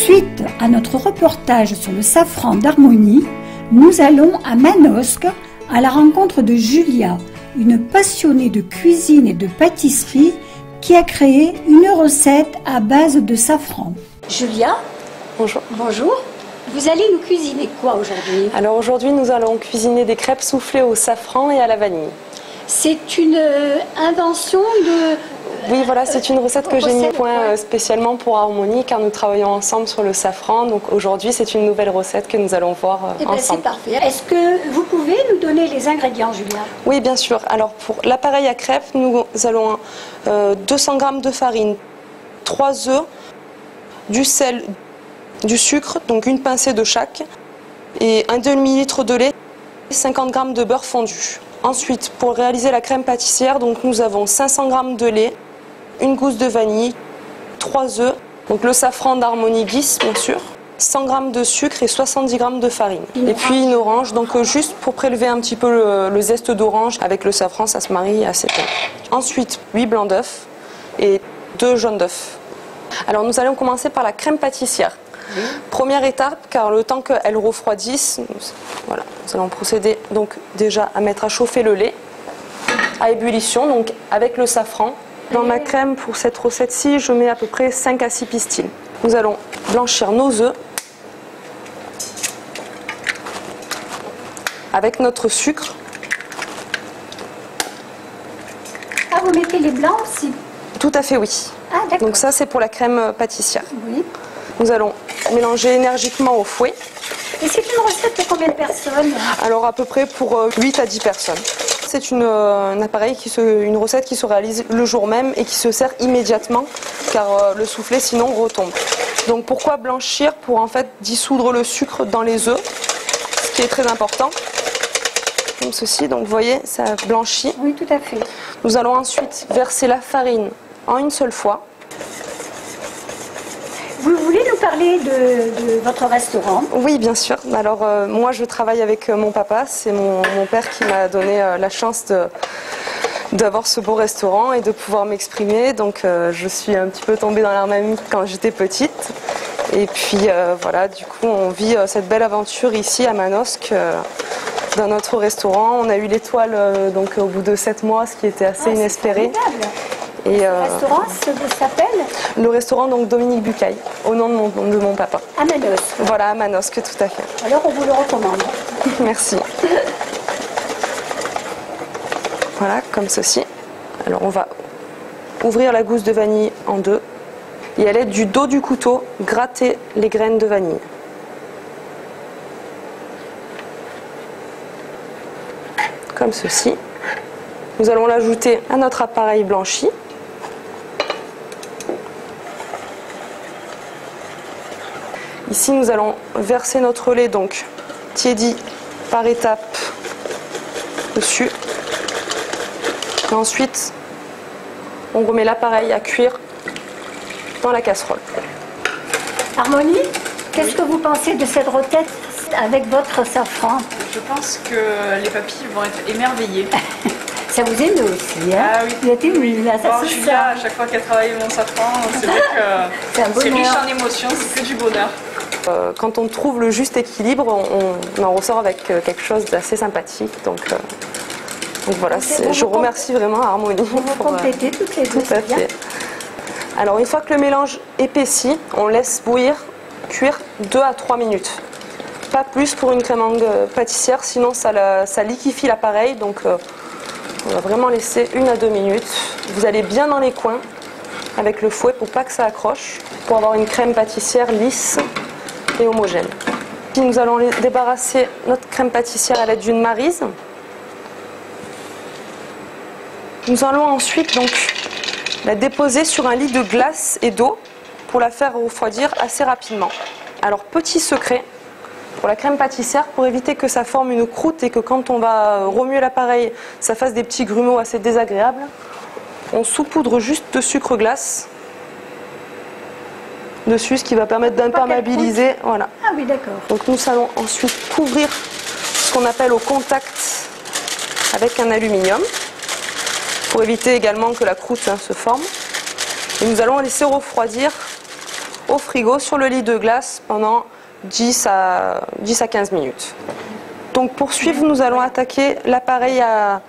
Suite à notre reportage sur le safran d'Harmonie, nous allons à Manosque à la rencontre de Julia, une passionnée de cuisine et de pâtisserie qui a créé une recette à base de safran. Julia, bonjour. Bonjour. Vous allez nous cuisiner quoi aujourd'hui? Alors aujourd'hui, nous allons cuisiner des crêpes soufflées au safran et à la vanille. C'est une invention de... Oui, voilà, c'est une recette que j'ai mis au point spécialement pour Harmonie, car nous travaillons ensemble sur le safran. Donc aujourd'hui, c'est une nouvelle recette que nous allons voir ensemble. C'est parfait. Est-ce que vous pouvez nous donner les ingrédients, Julia? Oui, bien sûr. Alors pour l'appareil à crêpes, nous allons 200 g de farine, 3 œufs, du sel, du sucre, donc une pincée de chaque, et un demi-litre de lait, 50 g de beurre fondu. Ensuite, pour réaliser la crème pâtissière, donc nous avons 500 g de lait, une gousse de vanille, 3 œufs, donc le safran d'Harmonie glisse bien sûr, 100 g de sucre et 70 g de farine. Et puis une orange, donc juste pour prélever un petit peu le zeste d'orange avec le safran, ça se marie assez bien. Ensuite, 8 blancs d'œufs et 2 jaunes d'œufs. Alors nous allons commencer par la crème pâtissière. Oui. Première étape, car le temps qu'elle refroidisse, voilà, nous allons procéder donc déjà à mettre à chauffer le lait à ébullition, donc avec le safran. Dans ma crème, pour cette recette-ci, je mets à peu près 5 à 6 pistils. Nous allons blanchir nos œufs avec notre sucre. Ah, vous mettez les blancs aussi? Tout à fait, oui. Ah, d'accord. Donc ça, c'est pour la crème pâtissière. Oui. Nous allons mélanger énergiquement au fouet. Et c'est une recette pour combien de personnes? Alors à peu près pour 8 à 10 personnes. C'est une recette qui se réalise le jour même et qui se sert immédiatement, car le soufflé sinon retombe. Donc pourquoi blanchir? Pour en fait dissoudre le sucre dans les œufs, ce qui est très important. Comme ceci, donc vous voyez, ça blanchit. Oui, tout à fait. Nous allons ensuite verser la farine en une seule fois. Vous voulez nous parler de votre restaurant? Oui, bien sûr. Alors moi, je travaille avec mon papa. C'est mon père qui m'a donné la chance d'avoir ce beau restaurant et de pouvoir m'exprimer. Donc je suis un petit peu tombée dans la marmite quand j'étais petite. Et puis voilà, du coup, on vit cette belle aventure ici à Manosque. Dans notre restaurant, on a eu l'étoile donc au bout de 7 mois, ce qui était assez inespéré. Et le restaurant s'appelle? Le restaurant donc Dominique Bucaille, au nom de mon papa. À Manosque. Voilà, à Manosque, tout à fait. Alors on vous le recommande. Merci. Voilà, comme ceci. Alors on va ouvrir la gousse de vanille en deux et à l'aide du dos du couteau, gratter les graines de vanille. Comme ceci. Nous allons l'ajouter à notre appareil blanchi. Ici, nous allons verser notre lait, donc tiédi par étapes dessus. Et ensuite, on remet l'appareil à cuire dans la casserole. Harmonie, qu'est-ce que vous pensez de cette recette avec votre safran? Je pense que les papilles vont être émerveillés. Ça vous émeut aussi, hein? Ah oui. Vous êtes ému, là, ça se sent. Julia, à chaque fois qu'elle travaille mon safran, c'est vrai que c'est riche en émotions, c'est que du bonheur. Quand on trouve le juste équilibre, on en ressort avec quelque chose d'assez sympathique. Donc voilà, je remercie vraiment Harmonie. Vous complétez toutes les deux. Tout à fait. Alors une fois que le mélange épaissit, on laisse bouillir, cuire 2 à 3 minutes. Pas plus pour une crème pâtissière, sinon ça liquéfie l'appareil. Donc on va vraiment laisser 1 à 2 minutes. Vous allez bien dans les coins avec le fouet pour pas que ça accroche, pour avoir une crème pâtissière lisse et homogène. Puis nous allons débarrasser notre crème pâtissière à l'aide d'une maryse. Nous allons ensuite donc la déposer sur un lit de glace et d'eau pour la faire refroidir assez rapidement. Alors petit secret pour la crème pâtissière, pour éviter que ça forme une croûte et que quand on va remuer l'appareil, ça fasse des petits grumeaux assez désagréables, on saupoudre juste de sucre glace dessus, ce qui va permettre d'imperméabiliser. Voilà. Ah oui, d'accord. Donc nous allons ensuite couvrir ce qu'on appelle au contact avec un aluminium, pour éviter également que la croûte se forme. Et nous allons laisser refroidir au frigo sur le lit de glace pendant 10 à 15 minutes. Donc pour suivre, nous allons attaquer l'appareil à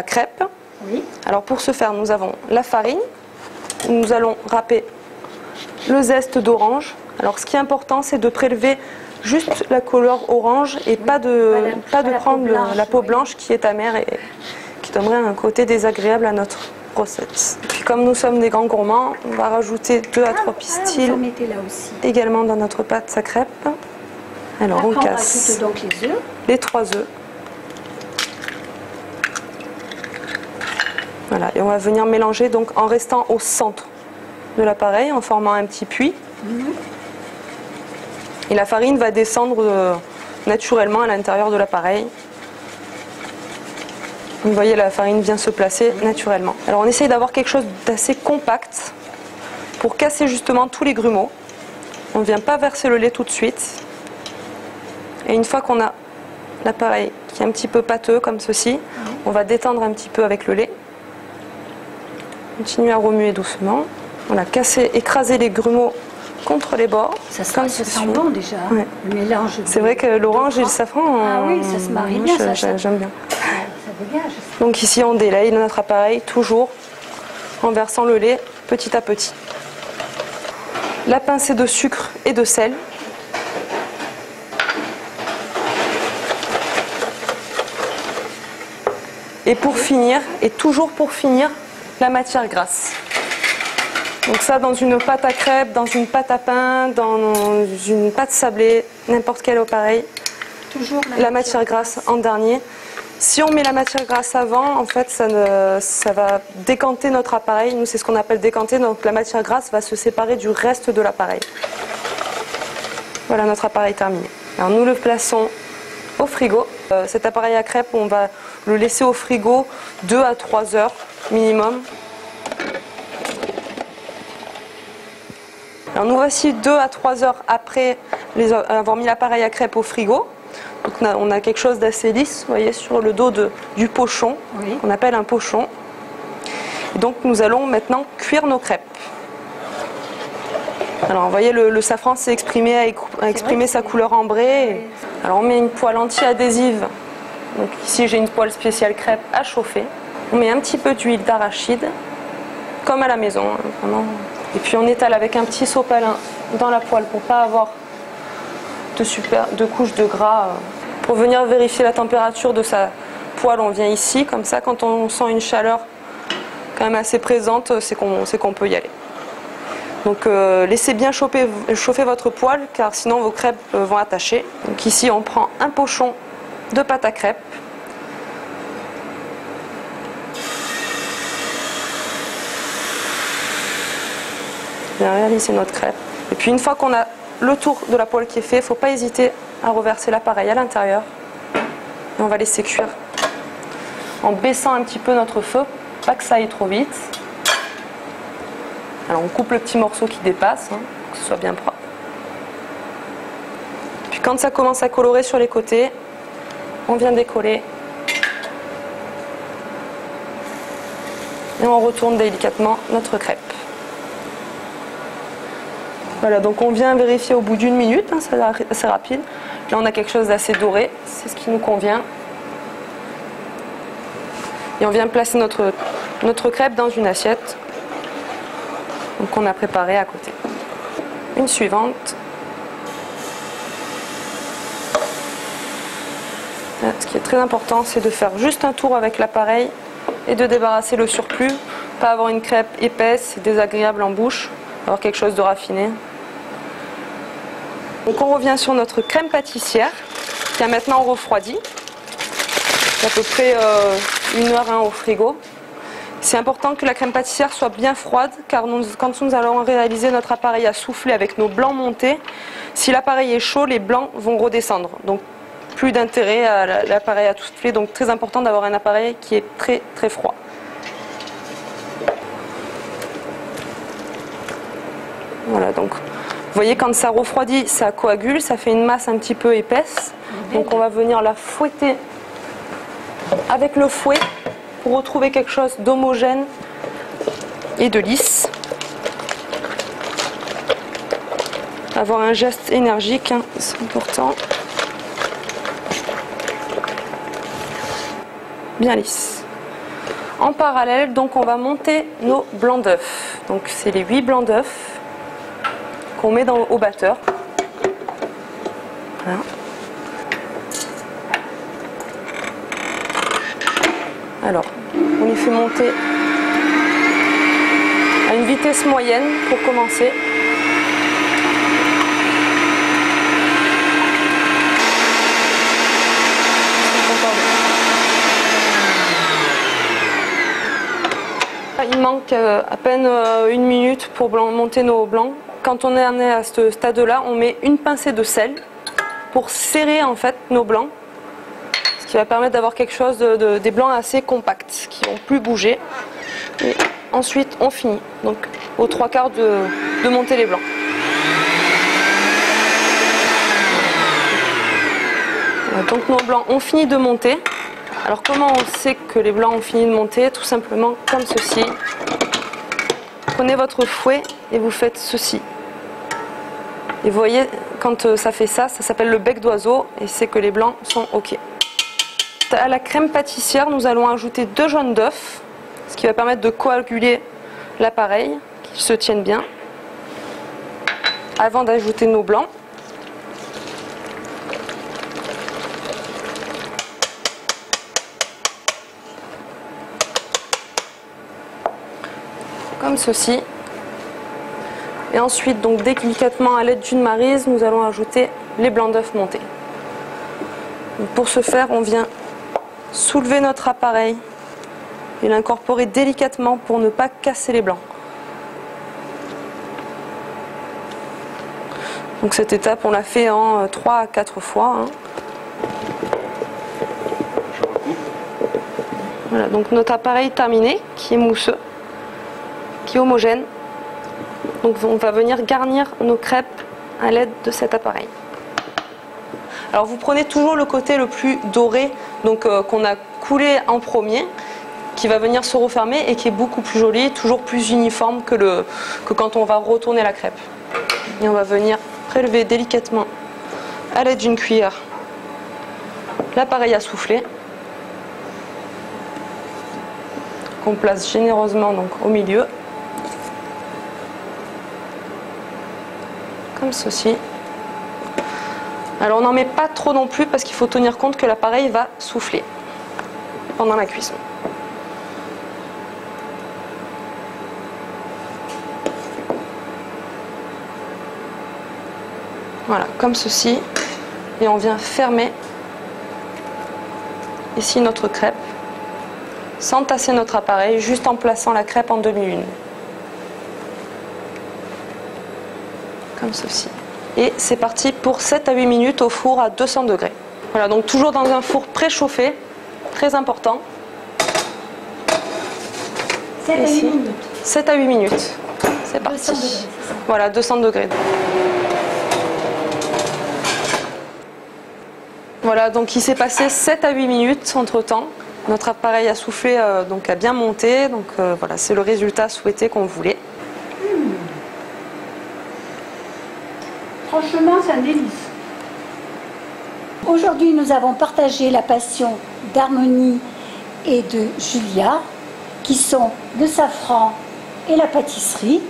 crêpes. Oui. Alors pour ce faire, nous avons la farine. Nous allons râper le zeste d'orange. Alors ce qui est important, c'est de prélever juste la couleur orange et pas de prendre la peau blanche qui est amère et qui donnerait un côté désagréable à notre recette. Et puis comme nous sommes des grands gourmands, on va rajouter 2 à 3 pistils également dans notre pâte à crêpes. Alors on casse donc les œufs. Les 3 œufs. Voilà, et on va venir mélanger donc en restant au centre de l'appareil, en formant un petit puits. Et la farine va descendre naturellement à l'intérieur de l'appareil. Vous voyez, la farine vient se placer naturellement. Alors on essaye d'avoir quelque chose d'assez compact pour casser justement tous les grumeaux. On ne vient pas verser le lait tout de suite. Et une fois qu'on a l'appareil qui est un petit peu pâteux comme ceci, on va détendre un petit peu avec le lait. Continuer à remuer doucement. Voilà, casser, écraser les grumeaux contre les bords. Ça sent bon déjà, ouais. Le mélange. C'est vrai que l'orange et le safran, oui, ça se marie bien. J'aime bien. Ça dégage. Donc ici on délaye notre appareil toujours en versant le lait petit à petit. La pincée de sucre et de sel. Et pour finir, et toujours pour finir, la matière grasse. Donc ça dans une pâte à crêpes, dans une pâte à pain, dans une pâte sablée, n'importe quel appareil. Toujours la matière grasse en dernier. Si on met la matière grasse avant, en fait ça va décanter notre appareil. Nous c'est ce qu'on appelle décanter, donc la matière grasse va se séparer du reste de l'appareil. Voilà notre appareil terminé. Alors nous le plaçons au frigo. Cet appareil à crêpes, on va le laisser au frigo 2 à 3 heures minimum. Alors nous voici 2 à 3 heures après avoir mis l'appareil à crêpes au frigo. Donc on a quelque chose d'assez lisse, vous voyez, sur le dos du pochon, qu'on appelle un pochon. Et donc nous allons maintenant cuire nos crêpes. Alors vous voyez, le safran s'est exprimé, a exprimé sa couleur ambrée. Alors on met une poêle anti-adhésive. Donc ici j'ai une poêle spéciale crêpes à chauffer. On met un petit peu d'huile d'arachide, comme à la maison, vraiment. Et puis on étale avec un petit sopalin dans la poêle pour ne pas avoir de couches de gras. Pour venir vérifier la température de sa poêle, on vient ici, comme ça quand on sent une chaleur quand même assez présente, c'est qu'on peut y aller. Donc laissez bien chauffer votre poêle car sinon vos crêpes vont attacher. Donc ici on prend un pochon de pâte à crêpes. Bien réaliser notre crêpe. Et puis une fois qu'on a le tour de la poêle qui est fait, il ne faut pas hésiter à reverser l'appareil à l'intérieur. Et on va laisser cuire en baissant un petit peu notre feu, pas que ça aille trop vite. Alors on coupe le petit morceau qui dépasse, pour que ce soit bien propre. Puis quand ça commence à colorer sur les côtés, on vient décoller. Et on retourne délicatement notre crêpe. Voilà, donc on vient vérifier au bout d'1 minute, c'est assez rapide. Là on a quelque chose d'assez doré, c'est ce qui nous convient. Et on vient placer notre crêpe dans une assiette qu'on a préparée à côté. Une suivante. Là, ce qui est très important, c'est de faire juste un tour avec l'appareil et de débarrasser le surplus. Pas avoir une crêpe épaisse et désagréable en bouche, avoir quelque chose de raffiné. Donc on revient sur notre crème pâtissière qui a maintenant refroidi. C'est à peu près 1 heure au frigo. C'est important que la crème pâtissière soit bien froide car quand nous allons réaliser notre appareil à souffler avec nos blancs montés, si l'appareil est chaud, les blancs vont redescendre. Donc plus d'intérêt à l'appareil à souffler. Donc très important d'avoir un appareil qui est très très froid. Voilà, donc vous voyez quand ça refroidit, ça coagule, ça fait une masse un petit peu épaisse. Donc on va venir la fouetter avec le fouet pour retrouver quelque chose d'homogène et de lisse. avoir un geste énergique, hein, c'est important. Bien lisse. En parallèle, donc on va monter nos blancs d'œufs. Donc c'est les 8 blancs d'œufs qu'on met au batteur. Voilà. Alors, on les fait monter à une vitesse moyenne pour commencer. Il manque à peine 1 minute pour monter nos blancs. Quand on est à ce stade-là, on met une pincée de sel pour serrer en fait nos blancs, ce qui va permettre d'avoir quelque chose des blancs assez compacts, qui ne vont plus bouger. Et ensuite, on finit. Donc, aux 3/4 de monter les blancs. Voilà, donc nos blancs ont fini de monter. Alors comment on sait que les blancs ont fini de monter? Tout simplement comme ceci. Prenez votre fouet et vous faites ceci. Et vous voyez, quand ça fait ça, ça s'appelle le bec d'oiseau et c'est que les blancs sont OK. À la crème pâtissière, nous allons ajouter 2 jaunes d'œufs, ce qui va permettre de coaguler l'appareil, qu'il se tienne bien, avant d'ajouter nos blancs. Comme ceci. Et ensuite, donc délicatement à l'aide d'une maryse, nous allons ajouter les blancs d'œufs montés. Donc, pour ce faire, on vient soulever notre appareil et l'incorporer délicatement pour ne pas casser les blancs. Donc cette étape, on l'a fait en 3 à 4 fois. Hein. Voilà, donc notre appareil terminé, qui est mousseux, qui est homogène. Donc on va venir garnir nos crêpes à l'aide de cet appareil. Alors vous prenez toujours le côté le plus doré, donc qu'on a coulé en premier, qui va venir se refermer et qui est beaucoup plus joli, toujours plus uniforme que quand on va retourner la crêpe. Et on va venir prélever délicatement à l'aide d'une cuillère l'appareil à souffler, qu'on place généreusement donc au milieu. Comme ceci. Alors on n'en met pas trop non plus parce qu'il faut tenir compte que l'appareil va souffler pendant la cuisson. Voilà, comme ceci. Et on vient fermer ici notre crêpe sans tasser notre appareil, juste en plaçant la crêpe en demi-lune. Comme ceci. Et c'est parti pour 7 à 8 minutes au four à 200 degrés. Voilà, donc toujours dans un four préchauffé, très important. 7 à 8 minutes. 7 à 8 minutes. C'est parti. 200 degrés, voilà, 200 degrés. Voilà, donc il s'est passé 7 à 8 minutes entre temps. Notre appareil à souffler donc a bien monté. Donc voilà, c'est le résultat souhaité qu'on voulait. Franchement, c'est un délice. Aujourd'hui, nous avons partagé la passion d'Harmonie et de Julia, qui sont le safran et la pâtisserie.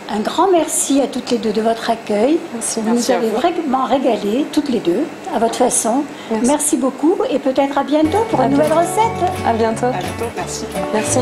Un grand merci à toutes les deux de votre accueil. Merci, vous nous avez vraiment régalé, toutes les deux, à votre façon. Merci beaucoup et peut-être à bientôt pour une nouvelle recette. À bientôt. À bientôt, merci. Merci.